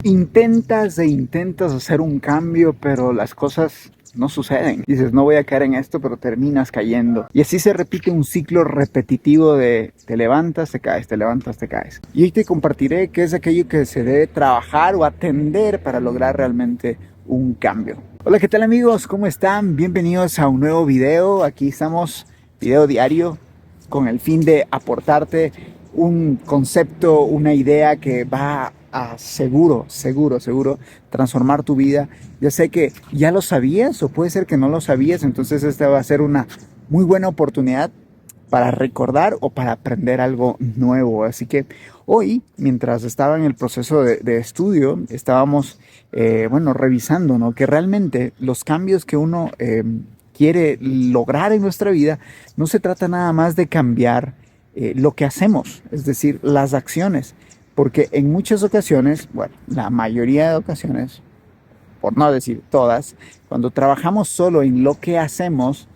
Intentas e intentas hacer un cambio, pero las cosas no suceden. Dices, no voy a caer en esto, pero terminas cayendo. Y así se repite un ciclo repetitivo de te levantas, te caes, te levantas, te caes. Y hoy te compartiré qué es aquello que se debe trabajar o atender para lograr realmente un cambio. Hola, ¿qué tal amigos? ¿Cómo están? Bienvenidos a un nuevo video. Aquí estamos, video diario, con el fin de aportarte un concepto, una idea que va a seguro transformar tu vida. Ya sé que ya lo sabías o puede ser que no lo sabías, entonces esta va a ser una muy buena oportunidad para recordar o para aprender algo nuevo. Así que hoy, mientras estaba en el proceso de estudio, estábamos, revisando, ¿no? Que realmente los cambios que uno quiere lograr en nuestra vida, no se trata nada más de cambiar lo que hacemos, es decir, las acciones. Porque en muchas ocasiones, bueno, la mayoría de ocasiones, por no decir todas, cuando trabajamos solo en lo que hacemos,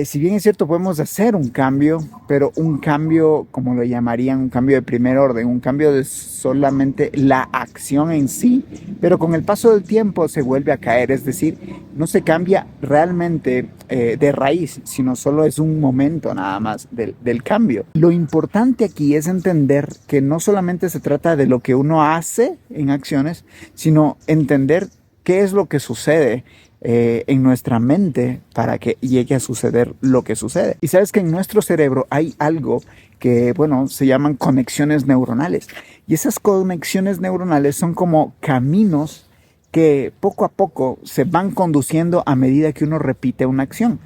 si bien es cierto, podemos hacer un cambio, pero un cambio, como lo llamarían, un cambio de primer orden, un cambio de solamente la acción en sí, pero con el paso del tiempo se vuelve a caer, es decir, no se cambia realmente de raíz, sino solo es un momento nada más del cambio. Lo importante aquí es entender que no solamente se trata de lo que uno hace en acciones, sino entender qué es lo que sucede en nuestra mente para que llegue a suceder lo que sucede. Y sabes que en nuestro cerebro hay algo que, bueno, se llaman conexiones neuronales. Y esas conexiones neuronales son como caminos que poco a poco se van conduciendo a medida que uno repite una acción.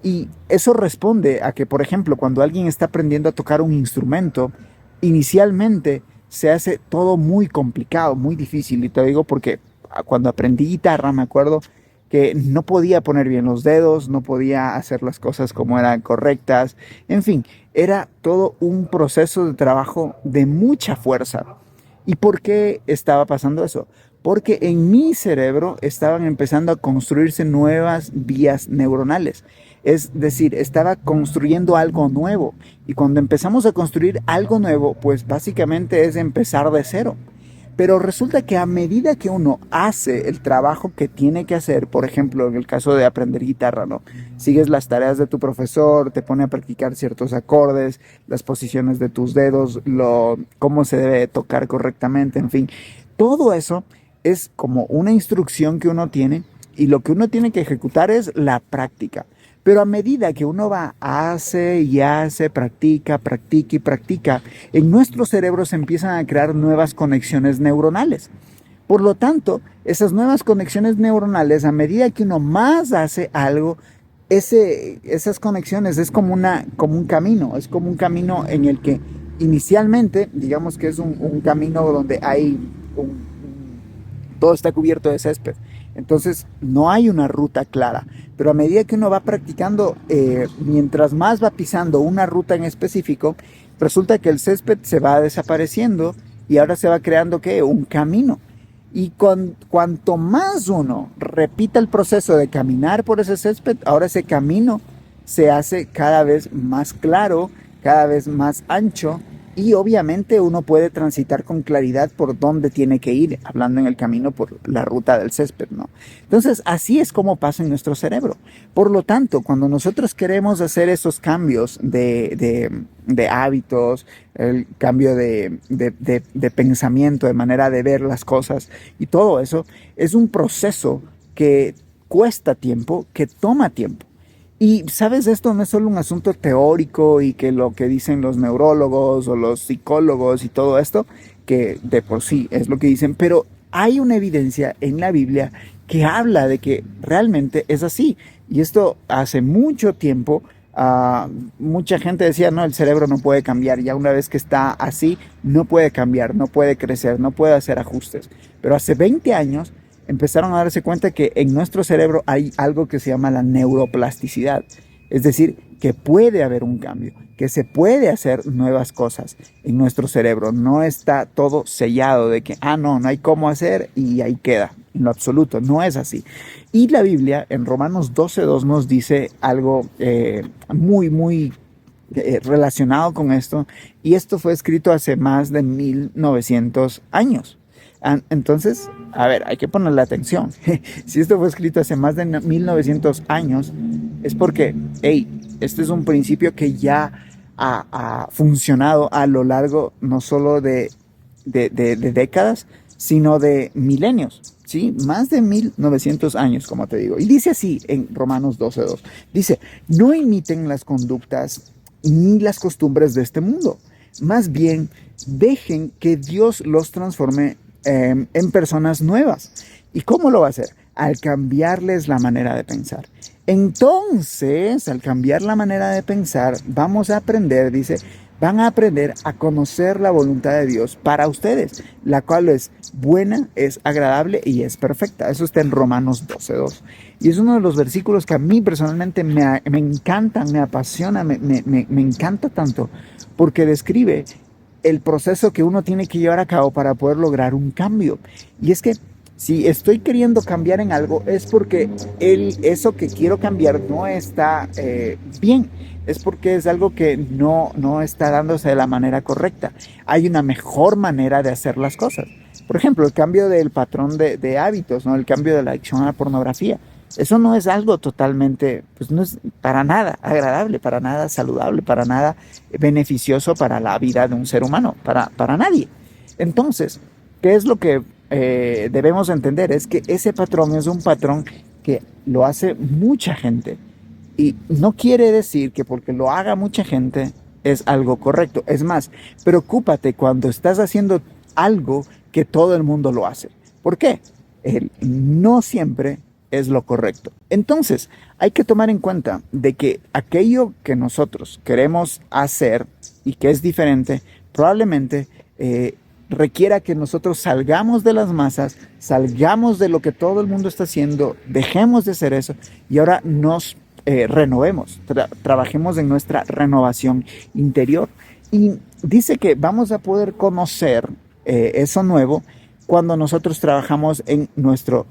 Y eso responde a que, por ejemplo, cuando alguien está aprendiendo a tocar un instrumento, inicialmente se hace todo muy complicado, muy difícil. Y te digo porque cuando aprendí guitarra, me acuerdo que no podía poner bien los dedos, no podía hacer las cosas como eran correctas. En fin, era todo un proceso de trabajo de mucha fuerza. ¿Y por qué estaba pasando eso? Porque en mi cerebro estaban empezando a construirse nuevas vías neuronales. Es decir, estaba construyendo algo nuevo. Y cuando empezamos a construir algo nuevo, pues básicamente es empezar de cero. Pero resulta que a medida que uno hace el trabajo que tiene que hacer, por ejemplo, en el caso de aprender guitarra, ¿no? Sigues las tareas de tu profesor, te pone a practicar ciertos acordes, las posiciones de tus dedos, cómo se debe tocar correctamente, en fin. Todo eso es como una instrucción que uno tiene y lo que uno tiene que ejecutar es la práctica. Pero a medida que uno va, hace y hace, practica, practica y practica, en nuestro cerebro se empiezan a crear nuevas conexiones neuronales. Por lo tanto, esas nuevas conexiones neuronales, a medida que uno más hace algo, esas conexiones es como un camino, es como un camino en el que inicialmente, digamos que es un camino donde hay todo está cubierto de césped. Entonces no hay una ruta clara, pero a medida que uno va practicando, mientras más va pisando una ruta en específico, resulta que el césped se va desapareciendo y ahora se va creando ¿qué? Un camino. Y cuanto más uno repita el proceso de caminar por ese césped, ahora ese camino se hace cada vez más claro, cada vez más ancho y obviamente uno puede transitar con claridad por dónde tiene que ir, hablando en el camino por la ruta del césped, ¿no? Entonces, así es como pasa en nuestro cerebro. Por lo tanto, cuando nosotros queremos hacer esos cambios de hábitos, el cambio de pensamiento, de manera de ver las cosas y todo eso, es un proceso que cuesta tiempo, que toma tiempo. Y sabes, esto no es solo un asunto teórico y que lo que dicen los neurólogos o los psicólogos y todo esto, que de por sí es lo que dicen, pero hay una evidencia en la Biblia que habla de que realmente es así. Y esto hace mucho tiempo, mucha gente decía, no, el cerebro no puede cambiar, ya una vez que está así, no puede cambiar, no puede crecer, no puede hacer ajustes. Pero hace 20 años empezaron a darse cuenta que en nuestro cerebro hay algo que se llama la neuroplasticidad. Es decir, que puede haber un cambio, que se puede hacer nuevas cosas en nuestro cerebro. No está todo sellado de que, no hay cómo hacer y ahí queda. En lo absoluto, no es así. Y la Biblia en Romanos 12:2 nos dice algo muy relacionado con esto. Y esto fue escrito hace más de 1900 años. Entonces, a ver, hay que ponerle atención. Si esto fue escrito hace más de 1900 años, es porque, hey, este es un principio que ya ha funcionado a lo largo no solo de décadas, sino de milenios, ¿sí? Más de 1900 años, como te digo. Y dice así en Romanos 12:2. Dice, no imiten las conductas ni las costumbres de este mundo. Más bien, dejen que Dios los transforme en personas nuevas. ¿Y cómo lo va a hacer? Al cambiarles la manera de pensar. Entonces, al cambiar la manera de pensar, vamos a aprender, dice, van a aprender a conocer la voluntad de Dios para ustedes, la cual es buena, es agradable y es perfecta. Eso está en Romanos 12:2. Y es uno de los versículos que a mí personalmente me encantan, me apasiona, me encanta tanto, porque describe el proceso que uno tiene que llevar a cabo para poder lograr un cambio. Y es que si estoy queriendo cambiar en algo es porque eso que quiero cambiar no está bien. Es porque es algo que no está dándose de la manera correcta. Hay una mejor manera de hacer las cosas. Por ejemplo, el cambio del patrón de hábitos, ¿no? El cambio de la adicción a la pornografía. Eso no es algo totalmente, pues no es para nada agradable, para nada saludable, para nada beneficioso para la vida de un ser humano, para nadie. Entonces, ¿qué es lo que debemos entender? Es que ese patrón es un patrón que lo hace mucha gente. Y no quiere decir que porque lo haga mucha gente es algo correcto. Es más, preocúpate cuando estás haciendo algo que todo el mundo lo hace. ¿Por qué? No siempre es lo correcto. Entonces, hay que tomar en cuenta de que aquello que nosotros queremos hacer y que es diferente, probablemente requiera que nosotros salgamos de las masas, salgamos de lo que todo el mundo está haciendo, dejemos de hacer eso y ahora nos renovemos, trabajemos en nuestra renovación interior. Y dice que vamos a poder conocer eso nuevo cuando nosotros trabajamos en nuestro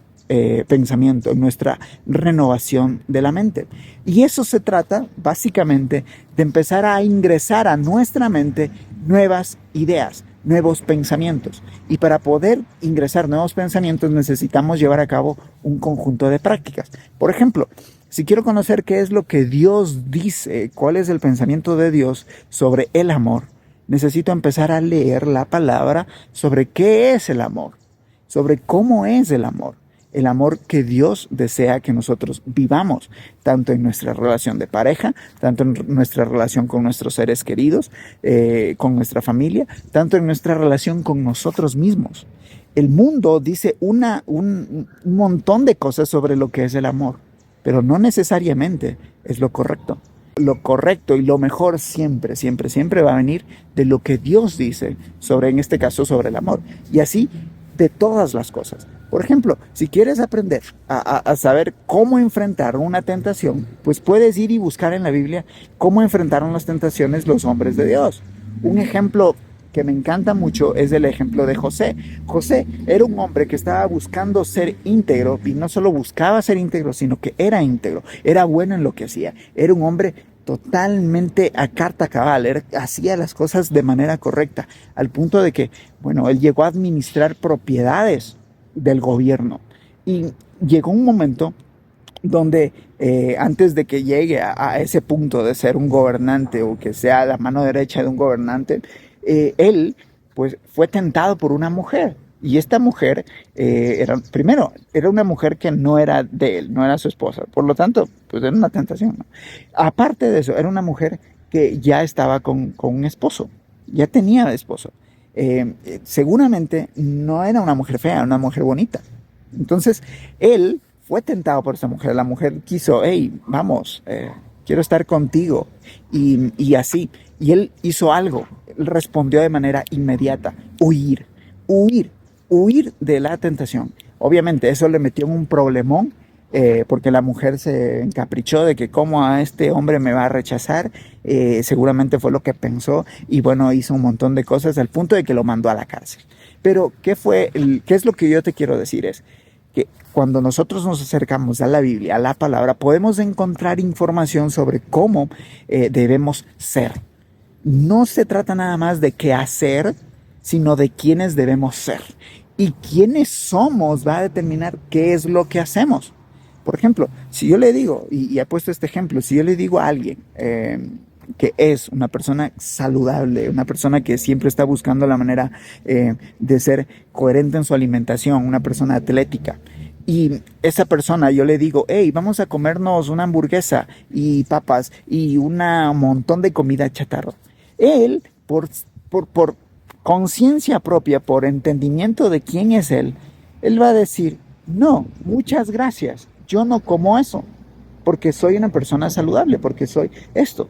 pensamiento, en nuestra renovación de la mente. Y eso se trata básicamente de empezar a ingresar a nuestra mente nuevas ideas, nuevos pensamientos. Y para poder ingresar nuevos pensamientos necesitamos llevar a cabo un conjunto de prácticas. Por ejemplo, si quiero conocer qué es lo que Dios dice, cuál es el pensamiento de Dios sobre el amor, necesito empezar a leer la palabra sobre qué es el amor, sobre cómo es el amor que Dios desea que nosotros vivamos, tanto en nuestra relación de pareja, tanto en nuestra relación con nuestros seres queridos, con nuestra familia, tanto en nuestra relación con nosotros mismos. El mundo dice un montón de cosas sobre lo que es el amor, pero no necesariamente es lo correcto. Lo correcto y lo mejor siempre, siempre, siempre va a venir de lo que Dios dice sobre, en este caso, sobre el amor. Y así de todas las cosas. Por ejemplo, si quieres aprender a saber cómo enfrentar una tentación, pues puedes ir y buscar en la Biblia cómo enfrentaron las tentaciones los hombres de Dios. Un ejemplo que me encanta mucho es el ejemplo de José. José era un hombre que estaba buscando ser íntegro y no solo buscaba ser íntegro, sino que era íntegro, era bueno en lo que hacía, era un hombre totalmente a carta cabal, hacía las cosas de manera correcta, al punto de que, bueno, él llegó a administrar propiedades del gobierno y llegó un momento donde antes de que llegue a ese punto de ser un gobernante o que sea la mano derecha de un gobernante, él pues fue tentado por una mujer. Y esta mujer primero, era una mujer que no era de él, no era su esposa. Por lo tanto, pues era una tentación, ¿no? Aparte de eso, era una mujer que ya estaba con un esposo, ya tenía esposo. Seguramente no era una mujer fea, era una mujer bonita. Entonces, él fue tentado por esa mujer. La mujer quiso, hey, vamos, quiero estar contigo. Y así. Y él hizo algo. Él respondió de manera inmediata. Huir de la tentación. Obviamente eso le metió en un problemón, porque la mujer se encaprichó de que cómo a este hombre me va a rechazar. Seguramente fue lo que pensó y bueno, hizo un montón de cosas al punto de que lo mandó a la cárcel. Pero ¿qué es lo que yo te quiero decir? Es que cuando nosotros nos acercamos a la Biblia, a la palabra, podemos encontrar información sobre cómo debemos ser. No se trata nada más de qué hacer, sino de quiénes debemos ser. Y quiénes somos va a determinar qué es lo que hacemos. Por ejemplo, si yo le digo, y he puesto este ejemplo, si yo le digo a alguien que es una persona saludable, una persona que siempre está buscando la manera de ser coherente en su alimentación, una persona atlética, y esa persona yo le digo, hey, vamos a comernos una hamburguesa y papas y un montón de comida chatarra. Él, por conciencia propia, por entendimiento de quién es él va a decir, no, muchas gracias, yo no como eso, porque soy una persona saludable, porque soy esto.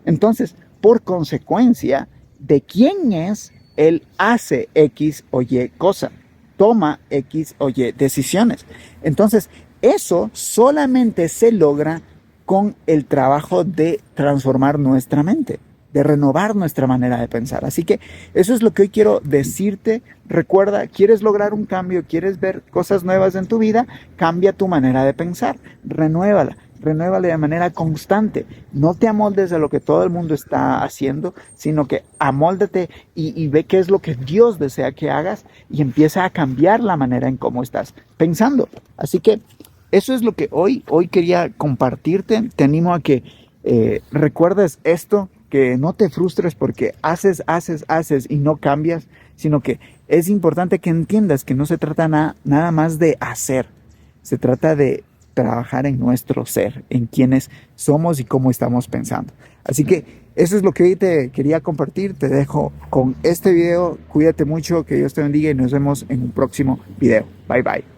Entonces, por consecuencia de quién es, él hace X o Y cosa, toma X o Y decisiones. Entonces, eso solamente se logra con el trabajo de transformar nuestra mente, de renovar nuestra manera de pensar. Así que eso es lo que hoy quiero decirte. Recuerda, ¿quieres lograr un cambio? ¿Quieres ver cosas nuevas en tu vida? Cambia tu manera de pensar, renuévala de manera constante. No te amoldes a lo que todo el mundo está haciendo, sino que amóldate y ve qué es lo que Dios desea que hagas y empieza a cambiar la manera en cómo estás pensando. Así que eso es lo que hoy quería compartirte. Te animo a que recuerdes esto, que no te frustres porque haces y no cambias, sino que es importante que entiendas que no se trata nada más de hacer, se trata de trabajar en nuestro ser, en quiénes somos y cómo estamos pensando. Así que eso es lo que hoy te quería compartir. Te dejo con este video. Cuídate mucho, que Dios te bendiga y nos vemos en un próximo video. Bye bye.